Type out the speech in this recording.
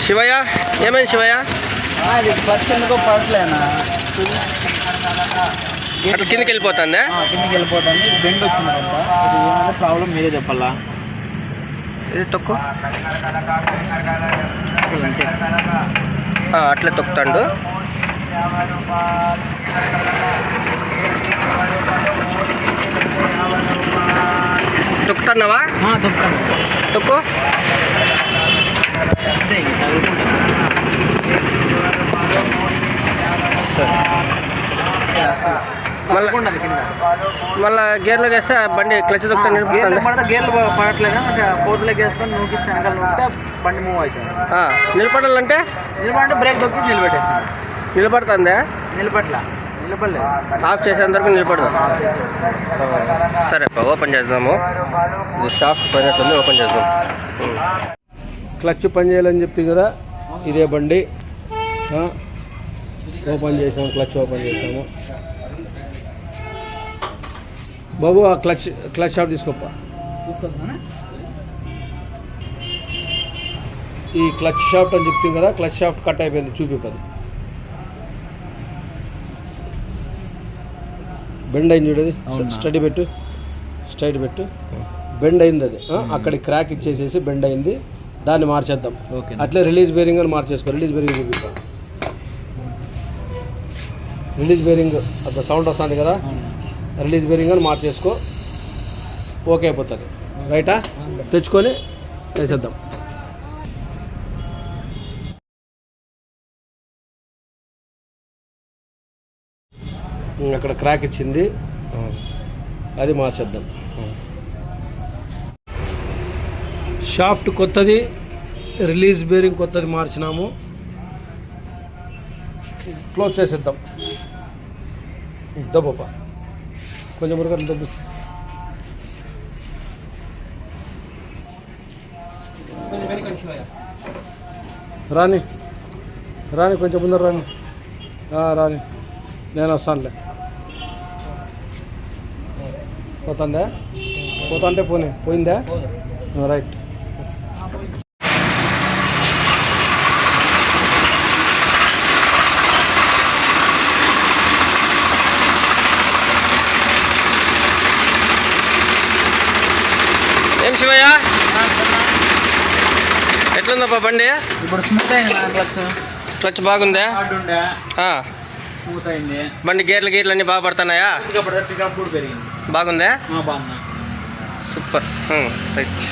శివయ్య, ఏమైంది శివయ్య? అది క్లచ్ ఎందుకో పడట్లేనా, అట్లా కిందకి వెళ్ళిపోతుందా? కిందకి వెళ్ళిపోతుంది. ఇది బెండ్ వచ్చిందంట. ఇది ఏమైనా ప్రాబ్లం మీరే చెప్పాలా. ఇది తొక్కు, అంతే. అట్లే తొక్కుతాండు. తొక్కుతున్నావా? తొక్కుతాను. తొక్కు. మళ్ళా గేర్లు వేస్తే బండి క్లచ్ తొక్కుతాను. గేర్లు పడట్లేదు. ఫోర్త్ లెగ్ వేసుకొని నూకిస్తే వెనకాల నూకితే బండి మూవ్ అవుతుంది. నిలబడాలంటే బ్రేక్ దొక్కి నిలబెట్టేస్తాను. నిలబడుతుందా? నిలబడలేదు. ఆఫ్ చేసేంతవరకు నిలబడదాం. సరే ఓపెన్ చేద్దాము. ఇది షాఫ్ట్ పైనట్టుంది, ఓపెన్ చేద్దాం. క్లచ్ పని చేయాలని చెప్తే కదా, ఇదే బండి ఓపెన్ చేసాము. క్లచ్ ఓపెన్ చేసాము. బాబు ఆ క్లచ్ షాఫ్ట్ తీసుకోప్పా. ఈ క్లచ్ షాఫ్ట్ అని చెప్తుంది కదా, క్లచ్ షాఫ్ట్ కట్ అయిపోయింది. చూపిపది బెండ్ అయింది చూడది. స్టడీ పెట్టు, స్ట్రైట్ పెట్టు. బెండ్ అయింది అది. అక్కడికి క్రాక్ ఇచ్చేసేసి బెండ్ అయింది, దాన్ని మార్చేద్దాం. అట్లే రిలీజ్ బేరింగ్ అని మార్చేసుకో. రిలీజ్ బేరింగ్ చూపిస్తాం. రిలీజ్ బేరింగ్ అక్కడ సౌండ్ వస్తుంది కదా, రిలీజ్ బేరింగ్ అని మార్చేసుకో. ఓకే అయిపోతుంది. రైటా? తెచ్చుకొని వేసేద్దాం. అక్కడ క్రాక్ ఇచ్చింది, అది మార్చేద్దాం. షాఫ్ట్ కొత్తది, రిలీజ్ బేరింగ్ కొత్తది మార్చినాము. క్లోజ్ చేసేద్దాం. దబ్బా కొంచెం మురుగ దబ్బు. రాని కొంచెం ముందర రాని, నేను వస్తానులే. పోతుందా? పోతుంటే పోయిందా? రైట్. ఏం శివయ్య, ఎట్లుందప్పా బండి? ఇప్పుడు స్మూత్ అయింది. క్లచ్ బాగుందా? స్మూత్ అయింది. బండి గేర్లు అన్నీ బాగా పడుతున్నాయా? పికప్ కూడా పెరిగింది. బాగుందా? బాగుంది. సూపర్. రైట్.